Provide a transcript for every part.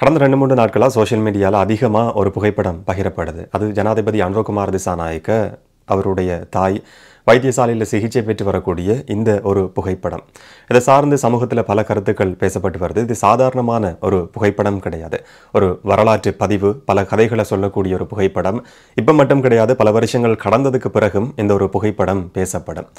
கடந்த 2-3 நாட்களா சோஷியல் மீடியால அதிகமா ஒரு புகைப்படம் பகிரப்படுது. அது ஜனாதிபதி அனுரகுமார் திசாநாயக்க அவருடைய தாய் வைத்தியசாலையில் சிகிச்சை பெற்று வரக்கூடிய இந்த ஒரு புகைப்படம். இதை சார்ந்து சமூகத்தில் பல கருத்துக்கள் பேசப்பட்டு வருது. இது சாதாரணமான ஒரு புகைப்படம் கிடையாது. ஒரு வரலாற்று பதிவு, பல கதைகளை சொல்லக்கூடிய ஒரு புகைப்படம். இப்போ மட்டும் கிடையாது, பல வருஷங்கள் கடந்ததுக்கு பிறகும் இந்த ஒரு புகைப்படம் பேசப்படும்.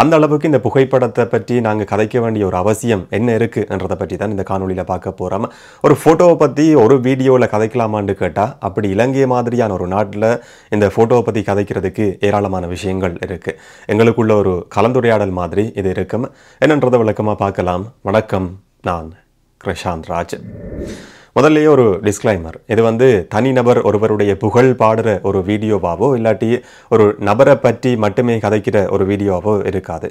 அந்த அளவுக்கு இந்த புகைப்படத்தை பற்றி நாங்கள் கதைக்க வேண்டிய ஒரு அவசியம் என்ன இருக்குன்றதை பற்றி தான் இந்த காணொலியில் பார்க்க போகிறோம். ஒரு ஃபோட்டோவை பற்றி ஒரு வீடியோவில் கதைக்கலாமான்னு கேட்டால், அப்படி இலங்கை மாதிரியான ஒரு நாட்டில் இந்த ஃபோட்டோவை பற்றி கதைக்கிறதுக்கு ஏராளமான விஷயங்கள் இருக்குது. எங்களுக்குள்ள ஒரு கலந்துரையாடல் மாதிரி இது இருக்கும். என்னன்றதை விளக்கமாக பார்க்கலாம். வணக்கம், நான் கிருஷாந்த் ராஜ். முதல்லையே ஒரு டிஸ்க்ளைமர். இது தனிநபர் ஒருவருடைய புகழ் பாடுற ஒரு வீடியோவாவோ இல்லாட்டி ஒரு நபரை பற்றி மட்டுமே கதைக்கிற ஒரு வீடியோவோ இருக்காது.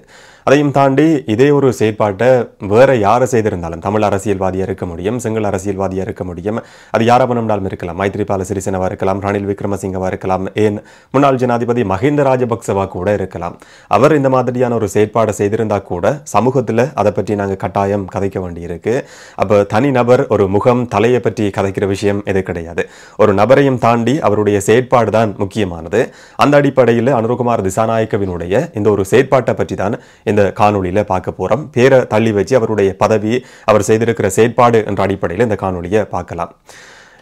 அதையும் தாண்டி இதே ஒரு செயற்பாட்டை வேற யாரை செய்திருந்தாலும், தமிழ் அரசியல்வாதியாக இருக்க முடியும், சிங்கள அரசியல்வாதியாக இருக்க முடியும், அது யாரை வேணும்னாலும் இருக்கலாம். மைத்ரிபால சிறிசேனவா இருக்கலாம், ரணில் விக்ரமசிங்கவா இருக்கலாம், ஏன் முன்னாள் ஜனாதிபதி மஹிந்த ராஜபக்சவா கூட இருக்கலாம். அவர் இந்த மாதிரியான ஒரு செயற்பாடை செய்திருந்தா கூட சமூகத்தில் அதை பற்றி நாங்கள் கட்டாயம் கதைக்க வேண்டியிருக்கு. அப்போ தனிநபர் ஒரு முகம் தலை பற்றி கதைக்கிற விஷயம் எது கிடையாது. ஒரு நபரையும் தாண்டி அவருடைய செயற்பாடு தான் முக்கியமானது. அந்த அடிப்படையில் அனுரகுமார் திசாநாயக்கவினுடைய இந்த ஒரு செயற்பாட்டை பற்றி தான் இந்த காணொலியில பார்க்க போறோம். பேரை தள்ளி வச்சு அவருடைய பதவி, அவர் செய்திருக்கிற செயற்பாடு என்ற அடிப்படையில் இந்த காணொலியை பார்க்கலாம்.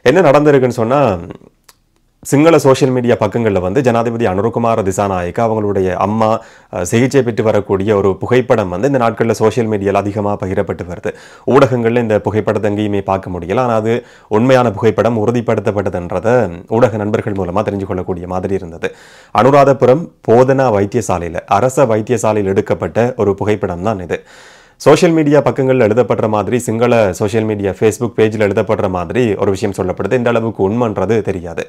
என்ன நடந்திருக்குன்னு சொன்னா, சிங்கள சோஷியல் மீடியா பக்கங்களில் ஜனாதிபதி அனுரகுமார் திசாநாயக்க அவங்களுடைய அம்மா சிகிச்சை பெற்று வரக்கூடிய ஒரு புகைப்படம் இந்த நாட்களில் சோஷியல் மீடியாவில் அதிகமாக பகிரப்பட்டு வருது. ஊடகங்களில் இந்த புகைப்படத்தை எங்கேயுமே பார்க்க முடியல. ஆனால் அது உண்மையான புகைப்படம், உறுதிப்படுத்தப்பட்டதுன்றதை ஊடக நண்பர்கள் மூலமாக தெரிஞ்சு கொள்ளக்கூடிய மாதிரி இருந்தது. அனுராதபுரம் போதனா வைத்தியசாலையில், அரச வைத்தியசாலையில் எடுக்கப்பட்ட ஒரு புகைப்படம் தான் இது. சோஷியல் மீடியா பக்கங்களில் எழுதப்படுற மாதிரி, சிங்கள சோஷியல் மீடியா ஃபேஸ்புக் பேஜில் எழுதப்படுற மாதிரி ஒரு விஷயம் சொல்லப்படுது. இந்த அளவுக்கு உண்மைன்றது தெரியாது.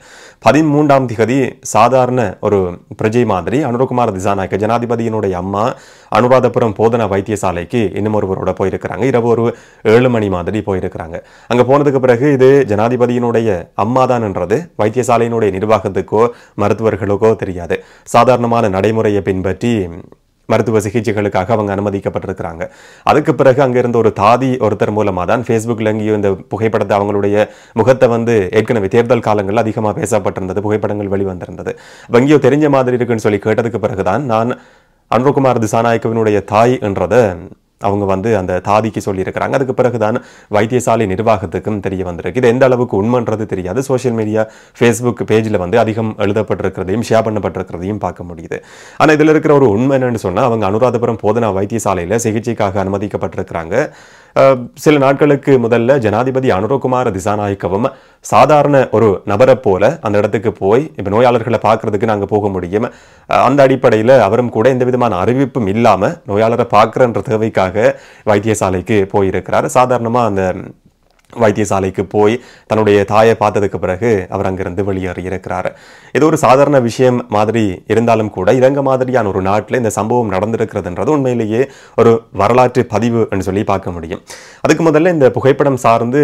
13ஆம் திகதி சாதாரண ஒரு பிரஜை மாதிரி அனுரகுமார் திசாநாயக்க ஜனாதிபதியினுடைய அம்மா அனுராதபுரம் போதனா வைத்தியசாலைக்கு இன்னும் ஒருவரோட போயிருக்கிறாங்க. இரவு ஒரு 7 மணி மாதிரி போயிருக்கிறாங்க. அங்கே போனதுக்கு பிறகு இது ஜனாதிபதியினுடைய அம்மா தான்ன்றது வைத்தியசாலையினுடைய நிர்வாகத்துக்கோ மருத்துவர்களுக்கோ தெரியாது. சாதாரணமான நடைமுறையை பின்பற்றி மருத்துவ சிகிச்சைகளுக்காக அவங்க அனுமதிக்கப்பட்டிருக்கிறாங்க. அதுக்கு பிறகு அங்கிருந்த ஒரு தாதி ஒருத்தர் மூலமாக தான் ஃபேஸ்புக்கில் எங்கேயும் இந்த புகைப்படத்தை, அவங்களுடைய முகத்தை ஏற்கனவே தேர்தல் காலங்களில் அதிகமாக பேசப்பட்டிருந்தது, புகைப்படங்கள் வெளிவந்திருந்தது. எங்கேயோ தெரிஞ்ச மாதிரி இருக்குன்னு சொல்லி கேட்டதுக்கு பிறகுதான் நான் அனுரகுமார் திசாநாயக்கவினுடைய தாய் என்றதை அவங்க அந்த தாதிக்கு சொல்லியிருக்கிறாங்க. அதுக்கு பிறகுதான் வைத்தியசாலை நிர்வாகத்துக்கும் தெரிய வந்திருக்கு. இது எந்த அளவுக்கு உண்மைன்றது தெரியாது. சோஷியல் மீடியா ஃபேஸ்புக் பேஜில் அதிகம் எழுதப்பட்டிருக்கிறதையும் ஷேர் பண்ணப்பட்டிருக்கிறதையும் பார்க்க முடியுது. ஆனால் இதில் இருக்கிற ஒரு உண்மை என்னன்னு சொன்னால், அவங்க அனுராதபுரம் போதனா வைத்தியசாலையில் சிகிச்சைக்காக அனுமதிக்கப்பட்டிருக்கிறாங்க. சில நாட்களுக்கு முதல்ல ஜனாதிபதி அனுரகுமார் திசாநாயக்கவும் சாதாரண ஒரு நபரை போல அந்த இடத்துக்கு போய் இப்போ நோயாளர்களை பார்க்கறதுக்கு நாங்கள் போக முடியும். அந்த அடிப்படையில் அவரும் கூட எந்த விதமான அறிவிப்பும் இல்லாமல் நோயாளரை பார்க்குறன்ற தேவைக்காக வைத்தியசாலைக்கு போயிருக்கிறார். சாதாரணமாக அந்த வைத்தியசாலைக்கு போய் தன்னுடைய தாயை பார்த்ததுக்கு பிறகு அவர் அங்கிருந்து வெளியேறி இருக்கிறார். இது ஒரு சாதாரண விஷயம் மாதிரி இருந்தாலும் கூட இலங்கை மாதிரியான ஒரு நாட்டில் இந்த சம்பவம் நடந்திருக்கிறதுன்றது உண்மையிலேயே ஒரு வரலாற்று பதிவு என்று சொல்லி பார்க்க முடியும். அதுக்கு முதல்ல இந்த புகைப்படம் சார்ந்து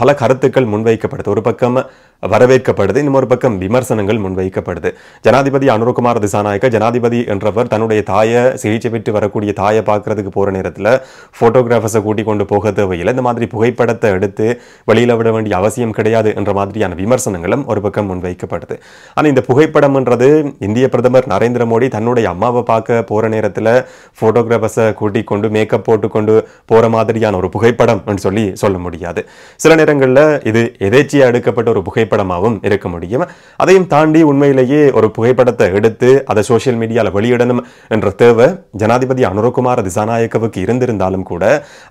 பல கருத்துக்கள் முன்வைக்கப்படுது. ஒரு பக்கம் வரவேற்கப்படுது, இன்னொரு பக்கம் விமர்சனங்கள் முன்வைக்கப்படுது. ஜனாதிபதி அனுரகுமார் திசாநாயக்க ஜனாதிபதி என்றவர் தன்னுடைய தாயை, சிகிச்சை பெற்று வரக்கூடிய தாயை பார்க்கறதுக்கு போகிற நேரத்தில் ஃபோட்டோகிராஃபர்ஸை கூட்டிக் கொண்டு போக தேவையில்லை, இந்த மாதிரி புகைப்படத்தை எடுத்து வெளியில விட வேண்டிய அவசியம் கிடையாது என்ற மாதிரியான விமர்சனங்களும் ஒரு பக்கம் முன்வைக்கப்படுது. ஆனால் இந்த புகைப்படம்ன்றது இந்திய பிரதமர் நரேந்திர மோடி தன்னுடைய அம்மாவை பார்க்க போகிற நேரத்தில் ஃபோட்டோகிராஃபர்ஸை கூட்டிக் கொண்டு மேக்கப் போட்டுக்கொண்டு போகிற மாதிரியான ஒரு புகைப்படம் சொல்லி சொல்ல முடியாது. சில நேரங்களில் இது எதேச்சியாக எடுக்கப்பட்ட ஒரு புகைப்படமாகவும் இருக்க முடியும். அதையும் தாண்டி உண்மையிலேயே ஒரு புகைப்படத்தை எடுத்து அதை சோஷியல் மீடியாவில் வெளியிடணும் என்ற தேவை ஜனாதிபதி அனுரகுமார் திசாநாயக்கவுக்கு இருந்திருந்தாலும் கூட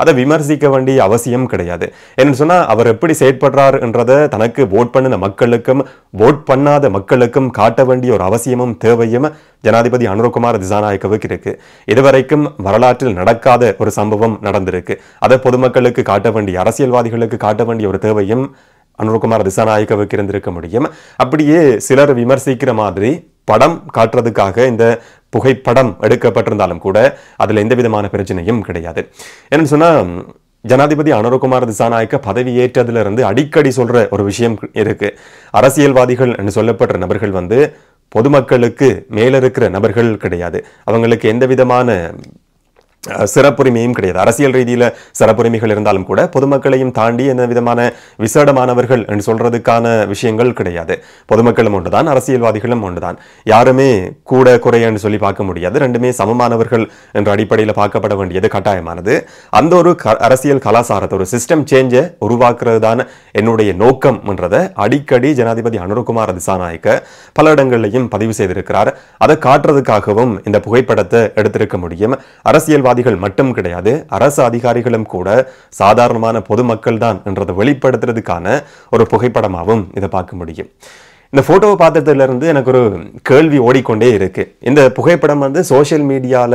அதை விமர்சிக்க வேண்டிய அவசியம் கிடையாது. என்ன சொன்னா, அவர் எப்படி செயற்படுறார் என்றதை தனக்கு ஓட் பண்ணின மக்களுக்கும் ஓட் பண்ணாத மக்களுக்கும் காட்ட வேண்டிய ஒரு அவசியமும் தேவையும் ஜனாதிபதி அனுரகுமார் திசாநாயக்கவுக்கு இருக்கு. இதுவரைக்கும் வரலாற்றில் நடக்காத ஒரு சம்பவம் நடந்திருக்கு. அதை பொதுமக்களுக்கு காட்ட வேண்டிய, அரசியல்வாதிகளுக்கு காட்ட வேண்டிய ஒரு தேவையும் அனுரகுமார் திசாநாயக்கவுக்கு இருந்திருக்க முடியும். அப்படியே சிலர் விமர்சிக்கிற மாதிரி படம் காட்டுறதுக்காக இந்த புகைப்படம் எடுக்கப்பட்டிருந்தாலும் கூட அதுல எந்த விதமான பிரச்சனையும் கிடையாது. என்னன்னு சொன்னா, ஜனாதிபதி அனுரகுமார் திசாநாயக்க பதவி ஏற்றதிலிருந்து அடிக்கடி சொல்ற ஒரு விஷயம் இருக்கு. அரசியல்வாதிகள் என்று சொல்லப்படுற நபர்கள் பொதுமக்களுக்கு மேல இருக்கிற நபர்கள் கிடையாது. அவங்களுக்கு எந்த விதமான சிறப்புரிமையும் கிடையாது. அரசியல் ரீதியில சிறப்புரிமைகள் இருந்தாலும் கூட பொதுமக்களையும் தாண்டி எந்த விதமான விசேடமானவர்கள் என்று சொல்றதுக்கான விஷயங்கள் கிடையாது. பொதுமக்களும் ஒன்றுதான், அரசியல்வாதிகளும் ஒன்றுதான். யாருமே கூட குறையன்னு சொல்லி பார்க்க முடியாது. ரெண்டுமே சமமானவர்கள் என்ற அடிப்படையில் பார்க்கப்பட வேண்டியது கட்டாயமானது. அந்த ஒரு அரசியல் கலாச்சாரத்தை, ஒரு சிஸ்டம் சேஞ்சை உருவாக்குறது தான் என்னுடைய நோக்கம் என்றதை அடிக்கடி ஜனாதிபதி அனுரகுமார திசாநாயக்க பல இடங்களையும் பதிவு செய்திருக்கிறார். அதை காட்டுறதுக்காகவும் இந்த புகைப்படத்தை எடுத்திருக்க முடியும். அரசியல்வாதிகள் மட்டும் கிடையாது, அரசு அதிகாரிகளும் கூட சாதாரணமான பொதுமக்கள் தான் என்றதை வெளிப்படுத்துறதுக்கான ஒரு புகைப்படமாகவும் இதை பார்க்க முடியும். இந்த போட்டோவை பார்த்ததுல இருந்து எனக்கு ஒரு கேள்வி ஓடிக்கொண்டே இருக்கு. இந்த புகைப்படம் வந்து சோசியல் மீடியால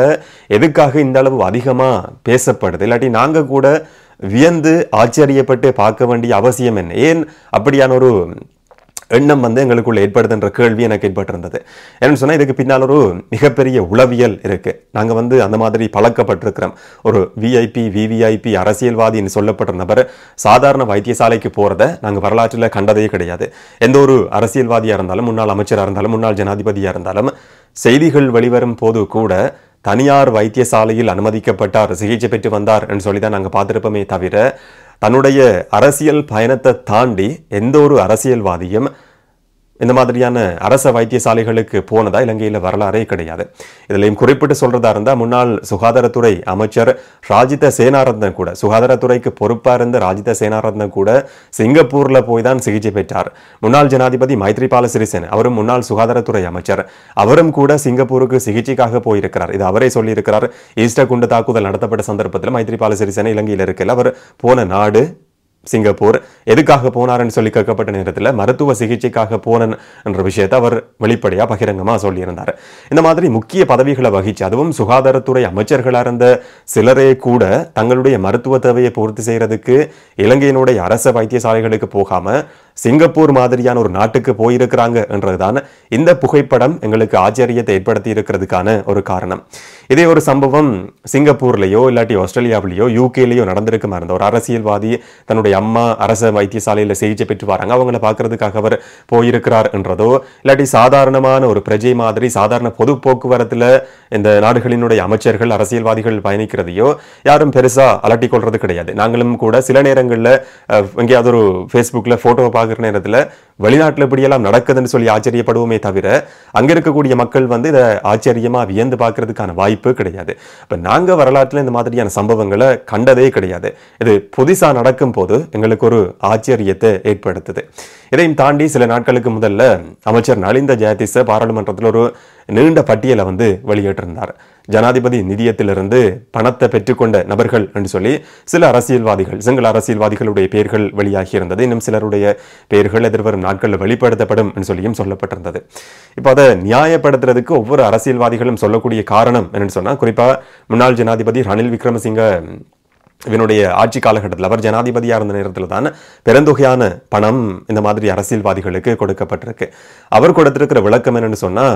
எதுக்காக இந்த அளவு அதிகமா பேசப்படுது? இல்லாட்டி நாங்க கூட வியந்து ஆச்சரியப்பட்டு பார்க்க வேண்டிய அவசியம் என்ன? ஏன் அப்படியான ஒரு எண்ணம் வந்து எங்களுக்குள்ள ஏற்படுதுன்ற கேள்வி எனக்கு ஏற்பட்டிருந்தது. என்னன்னு சொன்னா, இதுக்கு பின்னால் ஒரு மிகப்பெரிய உளவியல் இருக்கு. நாங்க வந்து அந்த மாதிரி பழக்கப்பட்டிருக்கிறோம். ஒரு விஐபி விவிஐபி அரசியல்வாதின்னு சொல்லப்படுற நபர் சாதாரண வைத்தியசாலைக்கு போறதை நாங்க வரலாற்றில் கண்டதே கிடையாது. எந்த ஒரு அரசியல்வாதியா இருந்தாலும், முன்னாள் அமைச்சராக இருந்தாலும், முன்னாள் ஜனாதிபதியா இருந்தாலும், செய்திகள் வெளிவரும் போது கூட தனியார் வைத்தியசாலையில் அனுமதிக்கப்பட்டார், சிகிச்சை பெற்று வந்தார் என்று சொல்லிதான் நாங்கள் பார்த்திருப்போமே தவிர, தன்னுடைய அரசியல் பயணத்தை தாண்டி எந்த ஒரு அரசியல்வாதியும் இந்த மாதிரியான அரச வைத்தியசாலைகளுக்கு போனதா இலங்கையில் வரலாறே கிடையாது. இதுலையும் குறிப்பிட்டு சொல்றதா இருந்தா, முன்னாள் சுகாதாரத்துறை அமைச்சர் ராஜித சேனாரத்ன கூட, சுகாதாரத்துறைக்கு பொறுப்பா இருந்த ராஜித சேனாரத்ன கூட சிங்கப்பூர்ல போய் தான் சிகிச்சை பெற்றார். முன்னாள் ஜனாதிபதி மைத்ரிபால சிறிசேன, அவரும் முன்னாள் சுகாதாரத்துறை அமைச்சர், அவரும் கூட சிங்கப்பூருக்கு சிகிச்சைக்காக போயிருக்கிறார். இது அவரே சொல்லியிருக்கிறார். ஈஸ்டர் குண்டு தாக்குதல் நடத்தப்பட்ட சந்தர்ப்பத்தில் மைத்ரிபால சிறிசேன இலங்கையில் இருக்கல, அவர் போன நாடு சிங்கப்பூர். எதுக்காக போனார்னு சொல்லி கேட்கப்பட்ட நேரத்தில் மருத்துவ சிகிச்சைக்காக போனன் என்ற விஷயத்தை அவர் வெளிப்படையா பகிரங்கமா சொல்லியிருந்தார். இந்த மாதிரி முக்கிய பதவிகளை வகிச்சு, அதுவும் சுகாதாரத்துறை அமைச்சர்களா இருந்த சிலரே கூட தங்களுடைய மருத்துவ தேவையை பூர்த்தி செய்யறதுக்கு இலங்கையினுடைய அரச வைத்தியசாலைகளுக்கு போகாம சிங்கப்பூர் மாதிரியான ஒரு நாட்டுக்கு போயிருக்கிறாங்க என்றதுதான் இந்த புகைப்படம் எங்களுக்கு ஆச்சரியத்தை ஏற்படுத்தி இருக்கிறதுக்கான ஒரு காரணம். இதே ஒரு சம்பவம் சிங்கப்பூர்லயோ இல்லாட்டி ஆஸ்திரேலியாவிலேயோ யூகேலயோ நடந்திருக்குமா இருந்த ஒரு அரசியல்வாதி தன்னுடைய அம்மா அரச வைத்தியசாலையில் சிகிச்சை பெற்று வராங்க, அவங்கள பார்க்கறதுக்காக அவர் போயிருக்கிறார் என்றதோ, இல்லாட்டி சாதாரணமான ஒரு பிரஜை மாதிரி சாதாரண பொது போக்குவரத்துல இந்த நாடுகளினுடைய அமைச்சர்கள் அரசியல்வாதிகள் பயணிக்கிறதையோ யாரும் பெருசா அலட்டி கொள்றது கிடையாது. நாங்களும் கூட சில நேரங்களில் எங்கேயாவது ஒரு ஃபேஸ்புக்கில் போட்டோவை பார்க்குற நேரத்தில் வெளிநாட்டில் இப்படியெல்லாம் நடக்குதுன்னு சொல்லி ஆச்சரியப்படுவோமே தவிர, அங்கே இருக்கக்கூடிய மக்கள் வந்து இதை ஆச்சரியமா வியந்து பார்க்கறதுக்கான வாய்ப்பு கிடையாது. இப்போ நாங்கள் வரலாற்றில் இந்த மாதிரியான சம்பவங்களை கண்டதே கிடையாது. இது புதுசா நடக்கும் போது எங்களுக்கு ஒரு ஆச்சரியத்தை ஏற்படுத்துது. இதையும் தாண்டி சில நாட்களுக்கு முதல்ல அமைச்சர் நலிந்த ஜெயதிச பாராளுமன்றத்தில் ஒரு நீண்ட பட்டியலை வந்து வெளியிட்டிருந்தார். ஜனாதிபதி நிதியத்திலிருந்து பணத்தை பெற்றுக்கொண்ட நபர்கள் என்று சொல்லி சில அரசியல்வாதிகள், சிங்கள அரசியல்வாதிகளுடைய பெயர்கள் வெளியாகி இருந்தது. இன்னும் சிலருடைய பெயர்கள் எதிர்வரும் நாட்களில் வெளிப்படுத்தப்படும் என்று சொல்லியும் சொல்லப்பட்டிருந்தது. இப்போ அதை நியாயப்படுத்துறதுக்கு ஒவ்வொரு அரசியல்வாதிகளும் சொல்லக்கூடிய காரணம் என்னன்னு சொன்னா, குறிப்பா முன்னாள் ஜனாதிபதி ரணில் விக்ரமசிங்க இவனுடைய ஆட்சி காலகட்டத்தில், அவர் ஜனாதிபதியாக இருந்த நேரத்தில் தான் பெருந்தொகையான பணம் இந்த மாதிரி அரசியல்வாதிகளுக்கு கொடுக்கப்பட்டிருக்கு. அவர் கொடுத்திருக்கிற விளக்கம் என்னன்னு சொன்னா,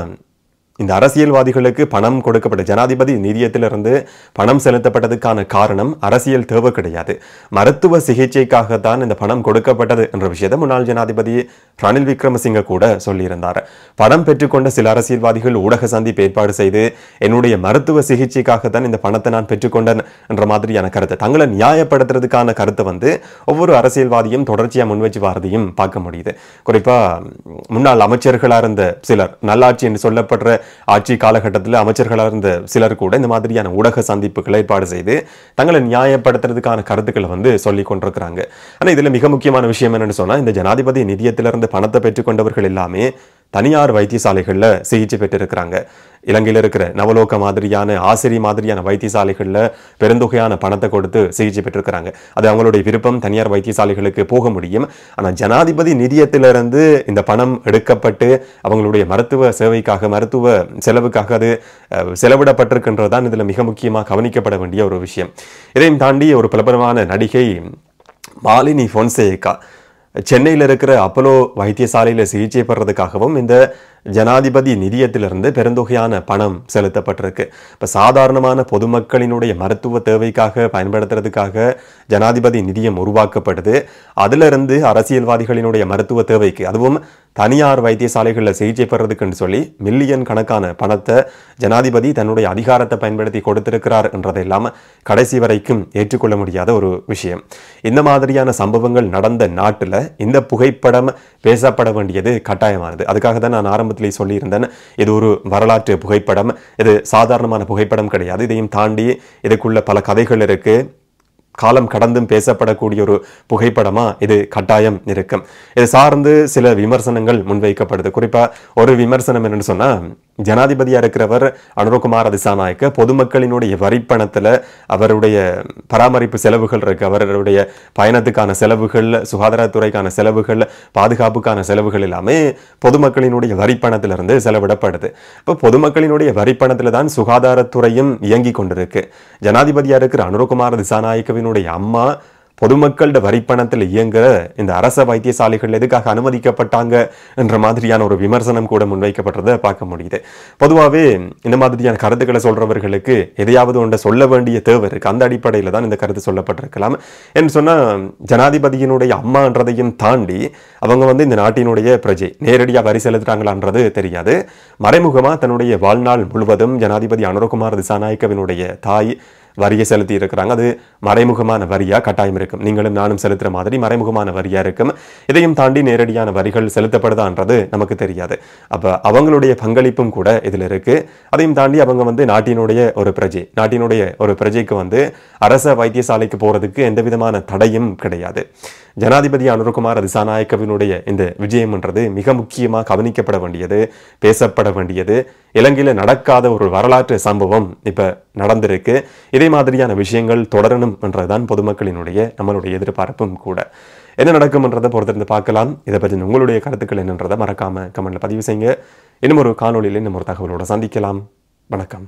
இந்த அரசியல்வாதிகளுக்கு பணம் கொடுக்கப்பட்ட ஜனாதிபதி நிதியத்திலிருந்து பணம் செலுத்தப்பட்டதுக்கான காரணம் அரசியல் தேவை கிடையாது, மருத்துவ சிகிச்சைக்காகத்தான் இந்த பணம் கொடுக்கப்பட்டது என்ற விஷயத்தை முன்னாள் ஜனாதிபதி ரணில் விக்ரமசிங்க கூட சொல்லியிருந்தார். பணம் பெற்றுக்கொண்ட சில அரசியல்வாதிகள் ஊடக சந்திப்பு ஏற்பாடு செய்து என்னுடைய மருத்துவ சிகிச்சைக்காகத்தான் இந்த பணத்தை நான் பெற்றுக்கொண்டேன் என்ற மாதிரியான கருத்தை, தங்களை நியாயப்படுத்துறதுக்கான கருத்தை வந்து ஒவ்வொரு அரசியல்வாதியும் தொடர்ச்சியா முன்வச்சு வாரதையும் பார்க்க முடியுது. குறிப்பா முன்னாள் அமைச்சர்களாக இருந்த சிலர், நல்லாட்சி என்று சொல்லப்படுற ஆட்சி காலகட்டத்தில் அமைச்சர்களாக இருந்த சிலர் கூட இந்த மாதிரியான ஊடக சந்திப்புகளை ஏற்பாடு செய்து தங்களை நியாயப்படுத்துறதுக்கான கருத்துக்களை வந்து சொல்லி கொண்டிருக்கிறாங்க. ஆனால் இதுல மிக முக்கியமான விஷயம் என்னன்னு சொன்னா, இந்த ஜனாதிபதி நிதியத்திலிருந்து பணத்தை பெற்றுக்கொண்டவர்கள் எல்லாமே தனியார் வைத்தியசாலைகள்ல சிகிச்சை பெற்றிருக்கிறாங்க. இலங்கையில் இருக்கிற நவலோக மாதிரியான, ஆசிரி மாதிரியான வைத்தியசாலைகள்ல பெருந்தொகையான பணத்தை கொடுத்து சிகிச்சை பெற்றிருக்கிறாங்க. அது அவங்களுடைய விருப்பம், தனியார் வைத்தியசாலைகளுக்கு போக முடியும். ஆனால் ஜனாதிபதி நிதியத்திலிருந்து இந்த பணம் எடுக்கப்பட்டு அவங்களுடைய மருத்துவ சேவைக்காக, மருத்துவ செலவுக்காக அது செலவிடப்பட்டிருக்கின்றதுதான் இதுல மிக முக்கியமாக கவனிக்கப்பட வேண்டிய ஒரு விஷயம். இதையும் தாண்டி ஒரு பிரபலமான நடிகை மாலினி பொன்சேகா சென்னையில் இருக்கிற அப்போலோ வைத்தியசாலையில் சிகிச்சை பெறதுக்காகவும் இந்த ஜனாதிபதி நிதியத்திலிருந்து பெருந்தொகையான பணம் செலுத்தப்பட்டிருக்கு. இப்போ சாதாரணமான பொதுமக்களினுடைய மருத்துவ தேவைக்காக பயன்படுத்துறதுக்காக ஜனாதிபதி நிதியம் உருவாக்கப்படுது. அதிலிருந்து அரசியல்வாதிகளினுடைய மருத்துவ தேவைக்கு, அதுவும் தனியார் வைத்தியசாலைகளில் சிகிச்சை பெறதுக்குன்னு சொல்லி மில்லியன் கணக்கான பணத்தை ஜனாதிபதி தன்னுடைய அதிகாரத்தை பயன்படுத்தி கொடுத்திருக்கிறார் என்றதெல்லாம் கடைசி வரைக்கும் ஏற்றுக்கொள்ள முடியாத ஒரு விஷயம். இந்த மாதிரியான சம்பவங்கள் நடந்த நாட்டில் இந்த புகைப்படம் பேசப்பட வேண்டியது கட்டாயமானது. அதுக்காக தான் நான் ஆரம்பத்திலே சொல்லியிருந்தேன், இது ஒரு வரலாற்று புகைப்படம், இது சாதாரணமான புகைப்படம் கிடையாது. இதையும் தாண்டி இதுக்குள்ள பல கதைகள் இருக்கு. காலம் கடந்தும் பேசப்படக்கூடிய ஒரு புகைப்படமா இது கட்டாயம் இருக்கும். இது சார்ந்து சில விமர்சனங்கள் முன்வைக்கப்படுது. குறிப்பா ஒரு விமர்சனம் என்னன்னு சொன்னா, ஜனாதிபதியா இருக்கிறவர் அனுரகுமார திசாநாயக்க பொதுமக்களினுடைய வரிப்பணத்துல அவருடைய பராமரிப்பு செலவுகள் இருக்கு, அவருடைய பயணத்துக்கான செலவுகள், சுகாதாரத்துறைக்கான செலவுகள், பாதுகாப்புக்கான செலவுகள் எல்லாமே பொதுமக்களினுடைய வரிப்பணத்திலிருந்து செலவிடப்படுது. இப்போ பொதுமக்களினுடைய வரிப்பணத்துல தான் சுகாதாரத்துறையும் இயங்கி கொண்டிருக்கு. ஜனாதிபதியா இருக்கிற அனுரகுமார திசாநாயக்கவினுடைய அம்மா பொதுமக்களோட வரிப்பணத்தில் இயங்குற இந்த அரச வைத்தியசாலைகள் எதுக்காக அனுமதிக்கப்பட்டாங்க என்ற மாதிரியான ஒரு விமர்சனம் கூட முன்வைக்கப்பட்டதை பார்க்க முடியுது. பொதுவாகவே இந்த மாதிரியான கருத்துக்களை சொல்றவர்களுக்கு எதையாவது ஒன்றை சொல்ல வேண்டிய தேவை இருக்கு. அந்த அடிப்படையில் தான் இந்த கருத்து சொல்லப்பட்டிருக்கலாம். என்று சொன்னா, ஜனாதிபதியினுடைய அம்மான்றதையும் தாண்டி அவங்க இந்த நாட்டினுடைய பிரஜை, நேரடியாக வரி செலுத்துறாங்களான்றது தெரியாது. மறைமுகமா தன்னுடைய வாழ்நாள் முழுவதும் ஜனாதிபதி அனுரகுமார திசாநாயக்கவினுடைய தாய் வரியை செலுத்தி இருக்கிறாங்க. அது மறைமுகமான வரியா கட்டாயம் இருக்கும். நீங்களும் நானும் செலுத்துற மாதிரி மறைமுகமான வரியா இருக்கும். இதையும் தாண்டி நேரடியான வரிகள் செலுத்தப்படுதான்றது நமக்கு தெரியாது. அப்ப அவங்களுடைய பங்களிப்பும் கூட இதுல இருக்கு. அதையும் தாண்டி அவங்க நாட்டினுடைய ஒரு பிரஜை, நாட்டினுடைய ஒரு பிரஜைக்கு அரச வைத்தியசாலைக்கு போறதுக்கு எந்த விதமான தடையும் கிடையாது. ஜனாதிபதி அனுரகுமார திசாநாயக்கவினுடைய இந்த விஜயம்ன்றது மிக முக்கியமாக கவனிக்கப்பட வேண்டியது, பேசப்பட வேண்டியது. இலங்கையில நடக்காத ஒரு வரலாற்று சம்பவம் இப்ப நடந்திருக்கு. இதே மாதிரியான விஷயங்கள் தொடரணும் என்றதுதான் பொதுமக்களினுடைய நம்மளுடைய எதிர்பார்ப்பும் கூட. என்ன நடக்கும் என்றதை பொறுத்திருந்து பார்க்கலாம். இதை பற்றி உங்களுடைய கருத்துக்கள் என்னன்றதை மறக்காம கமெண்ட்ல பதிவு செய்யுங்க. இன்னும் ஒரு காணொலியில் இன்னும் ஒரு தகவலோட சந்திக்கலாம். வணக்கம்.